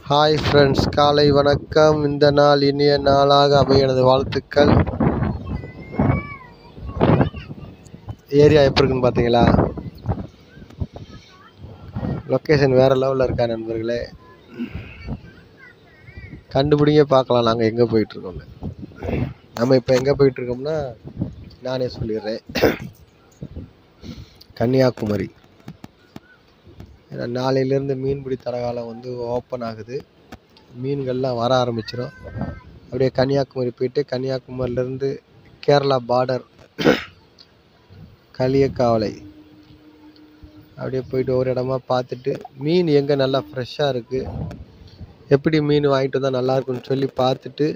Hi friends, காலை வணக்கம். இந்த நாள் இனிய நாளாக அமைய எனது வாழ்த்துக்கள். ஏரியா எப்படி இருக்குன்னு பார்த்தீங்களா? லொக்கேஷன் வேறு லெவலில் இருக்கா நண்பர்களே? கண்டுபிடிங்க பார்க்கலாம் நாங்கள் எங்கே போயிட்டுருக்கோம்னு. நம்ம இப்போ எங்கே போயிட்டுருக்கோம்னா நானே சொல்லிடுறேன். கன்னியாகுமரி. ஏன்னா நாளையிலேருந்து மீன்பிடி தடகாலம் ஓப்பன் ஆகுது. மீன்கள்லாம் வர ஆரம்பிச்சிடும். அப்படியே கன்னியாகுமரி போயிட்டு கன்னியாகுமரியிலேருந்து கேரளா பார்டர் களியக்காவலை அப்படியே போயிட்டு ஒரு இடமா பார்த்துட்டு மீன் எங்கே நல்லா ஃப்ரெஷ்ஷாக இருக்குது, எப்படி மீன் வாங்கிட்டு வந்தால் நல்லாயிருக்குன்னு சொல்லி பார்த்துட்டு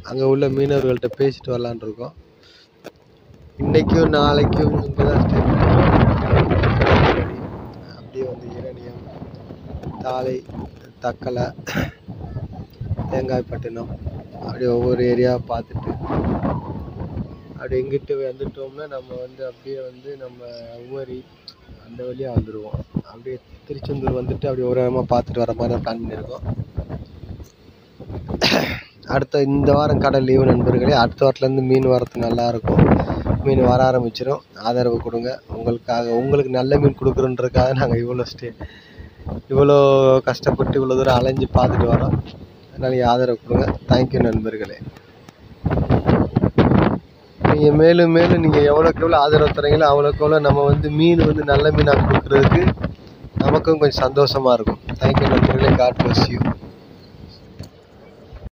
அங்கே உள்ள மீனவர்கள்ட்ட பேசிட்டு வரலான் இருக்கோம். இன்றைக்கும் நாளைக்கும் இங்கே தான் ஸ்டே அப்படியே இரணியம், தாளை, தக்கலை, தேங்காய்பட்டினம் அப்படியே ஒவ்வொரு ஏரியாவை பார்த்துட்டு அப்படி எங்கிட்ட வந்துட்டோம்னா நம்ம அப்படியே நம்ம உவரி அந்த வழியாக வந்துடுவோம். அப்படியே திருச்செந்தூர் வந்துட்டு அப்படியே ஒரு இடமா பார்த்துட்டு வர மாதிரி தான் பிளான் பண்ணியிருக்கோம். அடுத்த இந்த வாரம் கடல் லீவு நண்பர்களே. அடுத்த வாரத்துலேருந்து மீன் வரத்து நல்லாயிருக்கும். மீன் வர ஆரம்பிச்சிடும். ஆதரவு கொடுங்க. உங்களுக்கு நல்ல மீன் கொடுக்குறோன்றதுக்காக நாங்கள் இவ்வளோ கஷ்டப்பட்டு இவ்வளோ தூரம் அலைஞ்சு பார்த்துட்டு வரோம். அதனால் நீங்கள் ஆதரவு கொடுங்க. தேங்க்யூ நண்பர்களே. நீங்கள் மேலும் மேலும் நீங்கள் எவ்வளோக்கு எவ்வளோ ஆதரவு தரீங்களோ அவ்வளோக்கு எவ்வளோ நம்ம மீன் நல்ல மீனாக கொடுக்குறதுக்கு நமக்கும் கொஞ்சம் சந்தோஷமாக இருக்கும். தேங்க்யூ நண்பர்களே. God bless you.